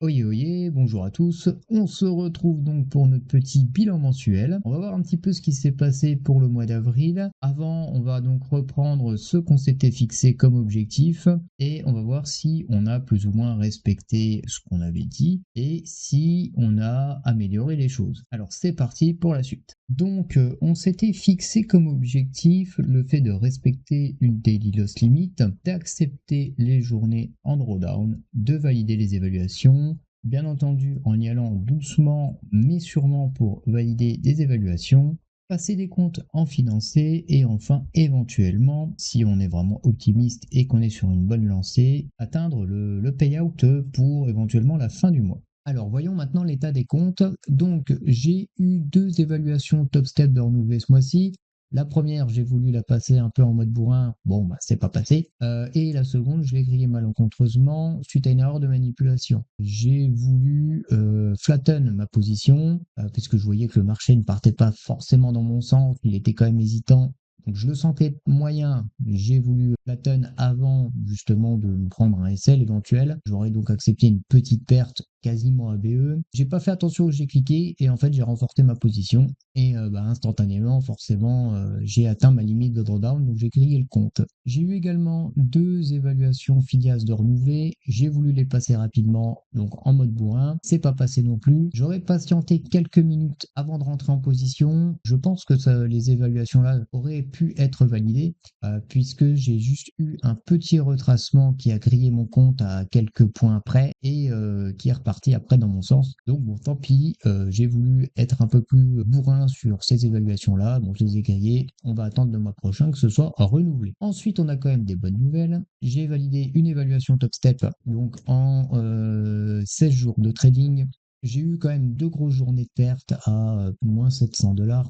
Oyez, oyez, bonjour à tous. On se retrouve donc pour notre petit bilan mensuel. On va voir un petit peu ce qui s'est passé pour le mois d'avril. Avant, on va donc reprendre ce qu'on s'était fixé comme objectif et on va voir si on a plus ou moins respecté ce qu'on avait dit et si on a amélioré les choses. Alors c'est parti pour la suite. Donc on s'était fixé comme objectif le fait de respecter une daily loss limit, d'accepter les journées en drawdown, de valider les évaluations, bien entendu en y allant doucement mais sûrement pour valider des évaluations, passer des comptes en financé et enfin éventuellement, si on est vraiment optimiste et qu'on est sur une bonne lancée, atteindre le payout pour éventuellement la fin du mois. Alors voyons maintenant l'état des comptes. Donc j'ai eu deux évaluations top step de renouveler ce mois-ci. La première, j'ai voulu la passer un peu en mode bourrin, bon bah c'est pas passé. Et la seconde, je l'ai grillée malencontreusement suite à une erreur de manipulation. J'ai voulu flatten ma position, puisque je voyais que le marché ne partait pas forcément dans mon sens, il était quand même hésitant. Donc je le sentais moyen, j'ai voulu flatten avant justement de me prendre un SL éventuel. J'aurais donc accepté une petite perte quasiment ABE. J'ai pas fait attention où j'ai cliqué et en fait j'ai renforcé ma position et instantanément forcément j'ai atteint ma limite de drawdown donc j'ai grillé le compte. J'ai eu également deux évaluations Filias de renouveler, j'ai voulu les passer rapidement donc en mode bourrin, c'est pas passé non plus. J'aurais patienté quelques minutes avant de rentrer en position. Je pense que les évaluations là auraient pu être validées puisque j'ai juste eu un petit retracement qui a grillé mon compte à quelques points près et qui est reparti après dans mon sens. Donc bon, tant pis, j'ai voulu être un peu plus bourrin sur ces évaluations-là, donc je les ai grillées. On va attendre le mois prochain que ce soit renouvelé. Ensuite, on a quand même des bonnes nouvelles. J'ai validé une évaluation top step, donc en 16 jours de trading. J'ai eu quand même deux grosses journées de perte à moins 700 $.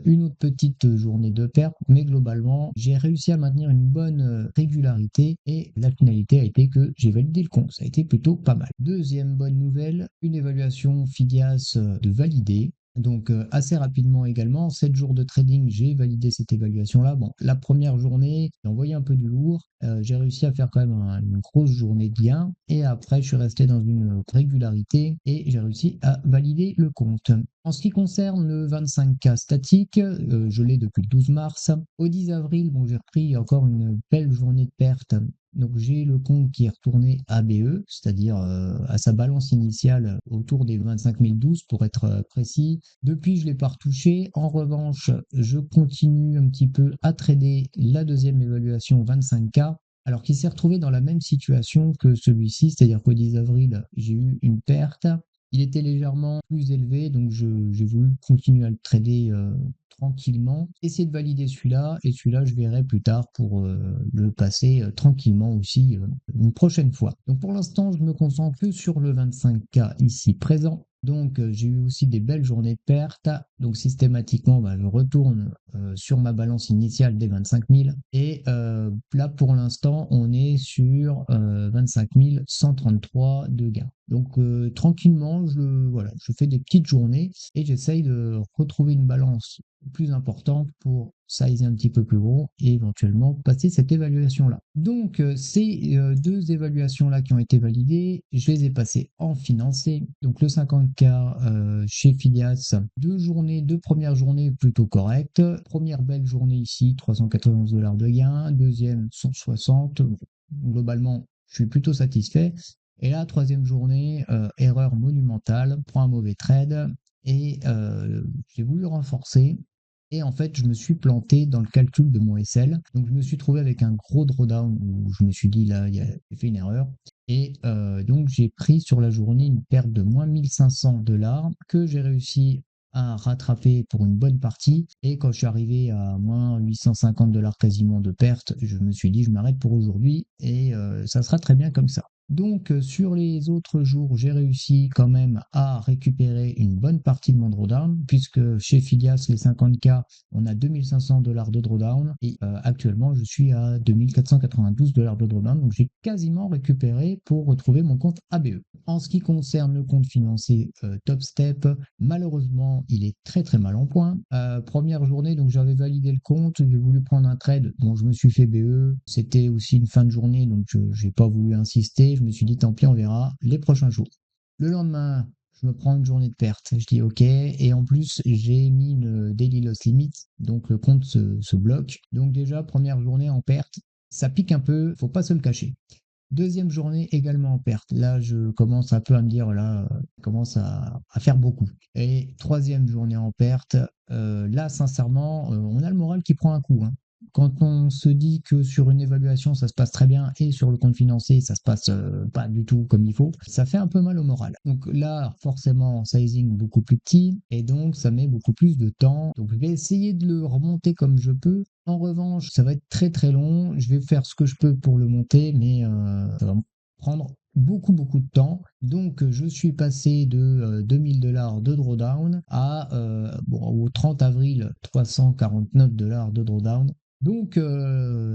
Une autre petite journée de perte, mais globalement, j'ai réussi à maintenir une bonne régularité et la finalité a été que j'ai validé le compte. Ça a été plutôt pas mal. Deuxième bonne nouvelle, une évaluation Fidias de valider. Donc assez rapidement également, 7 jours de trading, j'ai validé cette évaluation-là. Bon, la première journée, j'ai envoyé un peu du lourd. J'ai réussi à faire quand même une grosse journée de gain. Et après, je suis resté dans une régularité et j'ai réussi à valider le compte. En ce qui concerne le 25K statique, je l'ai depuis le 12 mars. Au 10 avril, bon, j'ai repris encore une belle journée de perte. Donc j'ai le compte qui est retourné à BE, c'est-à-dire à sa balance initiale autour des 25 012 pour être précis. Depuis, je ne l'ai pas retouché. En revanche, je continue un petit peu à trader la deuxième évaluation 25K. Alors qu'il s'est retrouvé dans la même situation que celui-ci, c'est-à-dire qu'au 10 avril, j'ai eu une perte. Il était légèrement plus élevé, donc j'ai voulu continuer à le trader tranquillement, essayer de valider celui-là, et celui-là, je verrai plus tard pour le passer tranquillement aussi une prochaine fois. Donc pour l'instant, je me concentre que sur le 25K ici présent. Donc j'ai eu aussi des belles journées de perte. Donc systématiquement, je retourne sur ma balance initiale des 25 000. Et là, pour l'instant, on est sur 25 133 de gains. Donc tranquillement, je fais des petites journées et j'essaye de retrouver une balance plus importante pour sizer un petit peu plus gros et éventuellement passer cette évaluation-là. Donc ces deux évaluations-là qui ont été validées, je les ai passées en financé. Donc le 50K chez Filias, deux premières journées plutôt correctes. Première belle journée ici, 391 $ de gain. Deuxième, 160. Globalement, je suis plutôt satisfait. Et la troisième journée, erreur monumentale, prends un mauvais trade et j'ai voulu renforcer. Et en fait, je me suis planté dans le calcul de mon SL. Donc, je me suis trouvé avec un gros drawdown où je me suis dit, là, j'ai fait une erreur. Et donc, j'ai pris sur la journée une perte de moins 1500 $ que j'ai réussi à rattraper pour une bonne partie. Et quand je suis arrivé à moins 850 $ quasiment de perte, je me suis dit, je m'arrête pour aujourd'hui et ça sera très bien comme ça. Donc sur les autres jours, j'ai réussi quand même à récupérer une bonne partie de mon drawdown, puisque chez Filias, les 50K, on a 2500 $ de drawdown, et actuellement, je suis à 2492 $ de drawdown, donc j'ai quasiment récupéré pour retrouver mon compte ABE. En ce qui concerne le compte financier Top Step, malheureusement, il est très très mal en point. Première journée, donc j'avais validé le compte, j'ai voulu prendre un trade, bon, je me suis fait BE, c'était aussi une fin de journée, donc je n'ai pas voulu insister. Je me suis dit, tant pis, on verra les prochains jours. Le lendemain, je me prends une journée de perte. Je dis OK. Et en plus, j'ai mis une daily loss limit. Donc le compte se bloque. Donc déjà, première journée en perte. Ça pique un peu, faut pas se le cacher. Deuxième journée également en perte. Là, je commence un peu à me dire, là, commence à faire beaucoup. Et troisième journée en perte. Là, sincèrement, on a le moral qui prend un coup, hein. Quand on se dit que sur une évaluation, ça se passe très bien et sur le compte financier, ça se passe pas du tout comme il faut, ça fait un peu mal au moral. Donc là, forcément, sizing beaucoup plus petit et donc ça met beaucoup plus de temps. Donc je vais essayer de le remonter comme je peux. En revanche, ça va être très très long. Je vais faire ce que je peux pour le monter, mais ça va me prendre beaucoup de temps. Donc je suis passé de 2000 $ de drawdown à bon, au 30 avril 349 $ de drawdown. Donc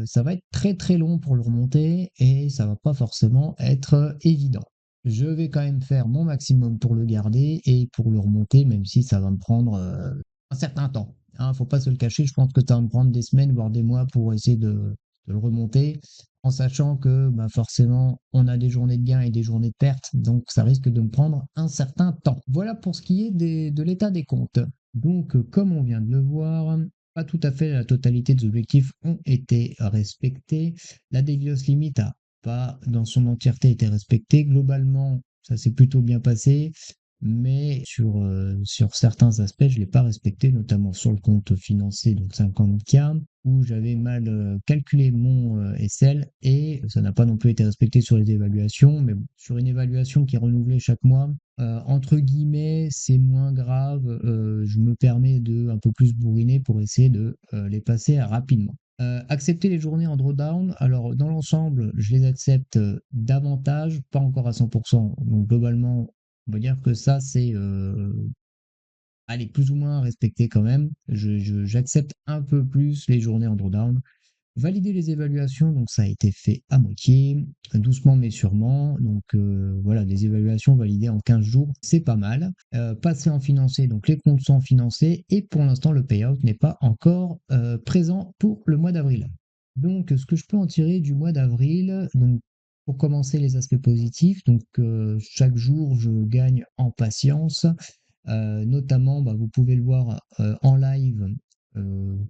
ça va être très très long pour le remonter et ça va pas forcément être évident. Je vais quand même faire mon maximum pour le garder et pour le remonter, même si ça va me prendre un certain temps. Hein, faut pas se le cacher, je pense que ça va me prendre des semaines, voire des mois pour essayer de le remonter, en sachant que bah, forcément on a des journées de gain et des journées de perte, donc ça risque de me prendre un certain temps. Voilà pour ce qui est de l'état des comptes. Donc comme on vient de le voir, pas tout à fait la totalité des objectifs ont été respectés. La daily loss limit a pas dans son entièreté été respectée. Globalement, ça s'est plutôt bien passé, mais sur certains aspects, je ne l'ai pas respecté, notamment sur le compte financier, donc 50K, où j'avais mal calculé mon SL et ça n'a pas non plus été respecté sur les évaluations, mais bon, sur une évaluation qui est renouvelée chaque mois, entre guillemets, c'est moins grave, je me permets de un peu plus bourriner pour essayer de les passer rapidement. Accepter les journées en drawdown, alors dans l'ensemble, je les accepte davantage, pas encore à 100%. Donc globalement, on va dire que ça, c'est allez, plus ou moins respecté quand même. J'accepte un peu plus les journées en drawdown. Valider les évaluations, donc ça a été fait à moitié, doucement mais sûrement. Donc voilà, les évaluations validées en 15 jours, c'est pas mal. Passer en financé, donc les comptes sont financés et pour l'instant le payout n'est pas encore présent pour le mois d'avril. Donc ce que je peux en tirer du mois d'avril, donc pour commencer les aspects positifs, donc chaque jour je gagne en patience. Notamment, bah, vous pouvez le voir en live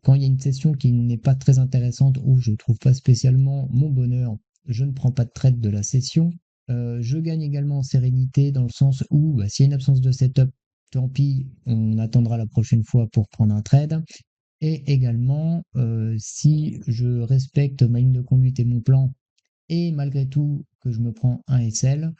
quand il y a une session qui n'est pas très intéressante ou je ne trouve pas spécialement mon bonheur, je ne prends pas de trade de la session. Je gagne également en sérénité dans le sens où bah, s'il y a une absence de setup, tant pis, on attendra la prochaine fois pour prendre un trade. Et également, si je respecte ma ligne de conduite et mon plan, et malgré tout que je me prends un SL,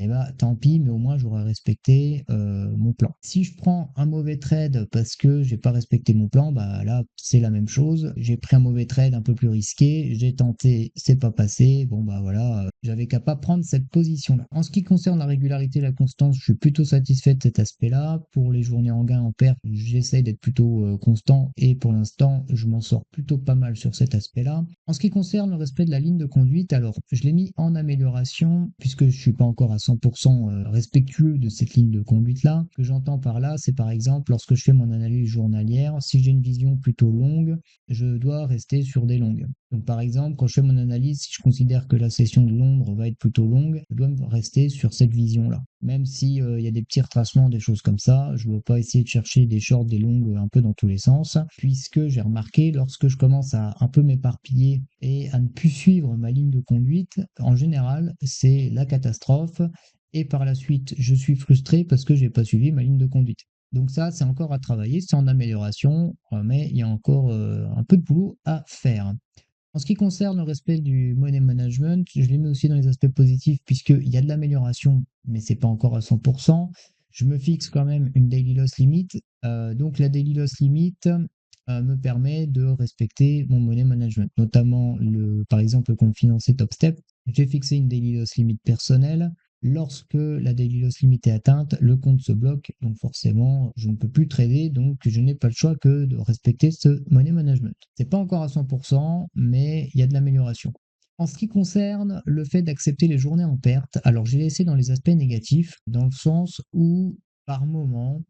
eh bah, tant pis, mais au moins j'aurais respecté mon plan. Si je prends un mauvais trade parce que j'ai pas respecté mon plan, bah là c'est la même chose. J'ai pris un mauvais trade un peu plus risqué, j'ai tenté, c'est pas passé. Bon bah voilà, j'avais qu'à pas prendre cette position-là. En ce qui concerne la régularité et la constance, je suis plutôt satisfait de cet aspect-là. Pour les journées en gain, en perte, j'essaye d'être plutôt constant et pour l'instant je m'en sors plutôt pas mal sur cet aspect-là. En ce qui concerne le respect de la ligne de conduite, alors je l'ai mis en amélioration puisque je suis pas encore à 100% respectueux de cette ligne de conduite-là. Ce que j'entends par là, c'est par exemple lorsque je fais mon analyse journalière, si j'ai une vision plutôt longue, je dois rester sur des longues. Donc par exemple, quand je fais mon analyse, si je considère que la session de Londres va être plutôt longue, je dois rester sur cette vision-là. Même si il y a des petits retracements, des choses comme ça, je ne dois pas essayer de chercher des shorts, des longues un peu dans tous les sens, puisque j'ai remarqué lorsque je commence à un peu m'éparpiller et à ne plus suivre ma ligne de conduite, en général, c'est la catastrophe. Et par la suite, je suis frustré parce que j'ai pas suivi ma ligne de conduite. Donc ça, c'est encore à travailler, c'est en amélioration, mais il y a encore un peu de boulot à faire. En ce qui concerne le respect du money management, je l'ai mis aussi dans les aspects positifs puisqu'il y a de l'amélioration, mais c'est pas encore à 100%. Je me fixe quand même une daily loss limit. Donc la daily loss limit me permet de respecter mon money management, notamment par exemple le compte financier Top Step. J'ai fixé une daily loss limit personnelle. Lorsque la daily loss limit est atteinte, le compte se bloque, donc forcément, je ne peux plus trader, donc je n'ai pas le choix que de respecter ce money management. C'est pas encore à 100%, mais il y a de l'amélioration. En ce qui concerne le fait d'accepter les journées en perte, alors j'ai laissé dans les aspects négatifs, dans le sens où, par moment,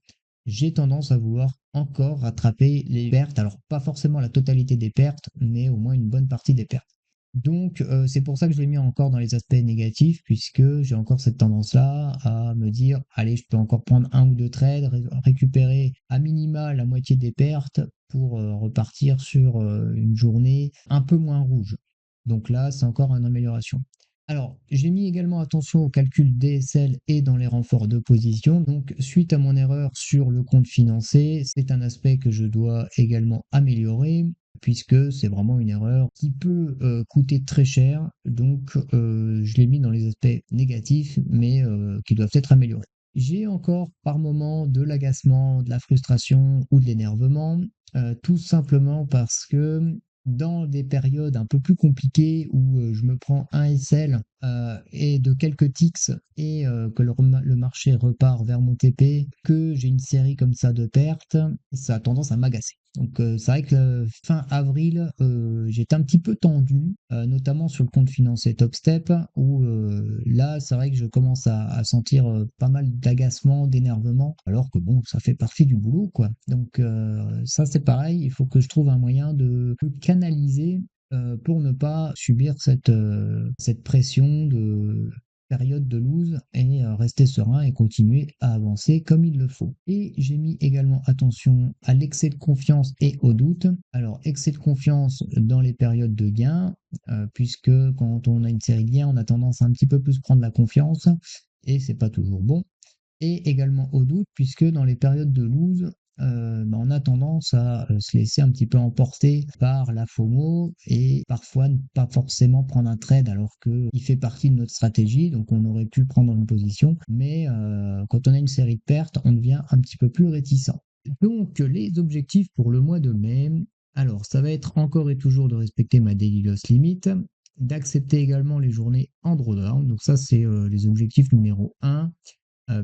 j'ai tendance à vouloir encore rattraper les pertes, alors pas forcément la totalité des pertes, mais au moins une bonne partie des pertes. Donc, c'est pour ça que je l'ai mis encore dans les aspects négatifs, puisque j'ai encore cette tendance-là à me dire, allez, je peux encore prendre un ou deux trades, récupérer à minima la moitié des pertes pour repartir sur une journée un peu moins rouge. Donc là, c'est encore une amélioration. Alors, j'ai mis également attention au calcul DSL et dans les renforts de position. Donc, suite à mon erreur sur le compte financé, c'est un aspect que je dois également améliorer puisque c'est vraiment une erreur qui peut coûter très cher. Donc, je l'ai mis dans les aspects négatifs, mais qui doivent être améliorés. J'ai encore par moments de l'agacement, de la frustration ou de l'énervement, tout simplement parce que dans des périodes un peu plus compliquées où je me prends un SL et de quelques ticks et que le marché repart vers mon TP, que j'ai une série comme ça de pertes, ça a tendance à m'agacer. Donc c'est vrai que fin avril, j'étais un petit peu tendu, notamment sur le compte financier TopStep, où là, c'est vrai que je commence à sentir pas mal d'agacement, d'énervement, alors que bon, ça fait partie du boulot, quoi. Donc ça, c'est pareil, il faut que je trouve un moyen de canaliser pour ne pas subir cette pression de période de loose et rester serein et continuer à avancer comme il le faut. Et j'ai mis également attention à l'excès de confiance et au doute. Alors, excès de confiance dans les périodes de gain, puisque quand on a une série de gains, on a tendance à un petit peu plus prendre la confiance et c'est pas toujours bon. Et également au doute, puisque dans les périodes de lose, on a tendance à se laisser un petit peu emporter par la FOMO et parfois ne pas forcément prendre un trade alors qu'il fait partie de notre stratégie, donc on aurait pu prendre une position, mais quand on a une série de pertes, on devient un petit peu plus réticent. Donc les objectifs pour le mois de mai, alors ça va être encore et toujours de respecter ma daily loss limit, d'accepter également les journées en drawdown, donc ça c'est les objectifs numéro 1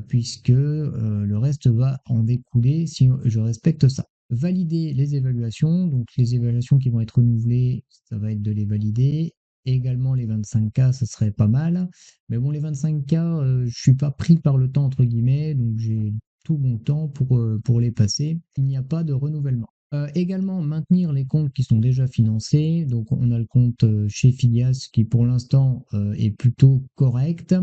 puisque le reste va en découler si je respecte ça. Valider les évaluations, donc les évaluations qui vont être renouvelées, ça va être de les valider. Et également les 25K, ça serait pas mal. Mais bon, les 25K, je suis pas pris par le temps, entre guillemets, donc j'ai tout mon temps pour les passer. Il n'y a pas de renouvellement. Également maintenir les comptes qui sont déjà financés. Donc on a le compte chez Filias qui pour l'instant est plutôt correct.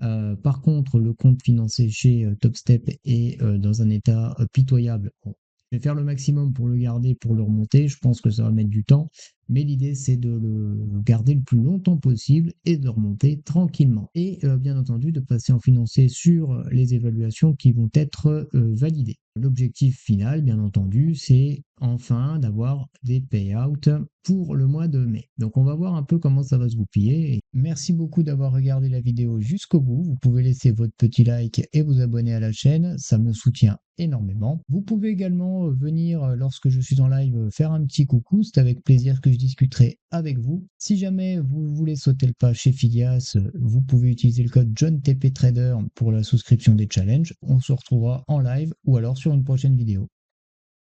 Par contre, le compte financé chez Topstep est dans un état pitoyable. Bon, je vais faire le maximum pour le garder, pour le remonter. Je pense que ça va mettre du temps, mais l'idée c'est de le garder le plus longtemps possible et de remonter tranquillement. Et bien entendu, de passer en financé sur les évaluations qui vont être validées. L'objectif final, bien entendu, c'est enfin d'avoir des payouts pour le mois de mai. Donc on va voir un peu comment ça va se goupiller. Merci beaucoup d'avoir regardé la vidéo jusqu'au bout. Vous pouvez laisser votre petit like et vous abonner à la chaîne, ça me soutient énormément. Vous pouvez également venir lorsque je suis en live faire un petit coucou, c'est avec plaisir que je discuterai avec vous. Si jamais vous voulez sauter le pas chez Filias, vous pouvez utiliser le code JohnTPTrader pour la souscription des challenges. On se retrouvera en live ou alors sur une prochaine vidéo.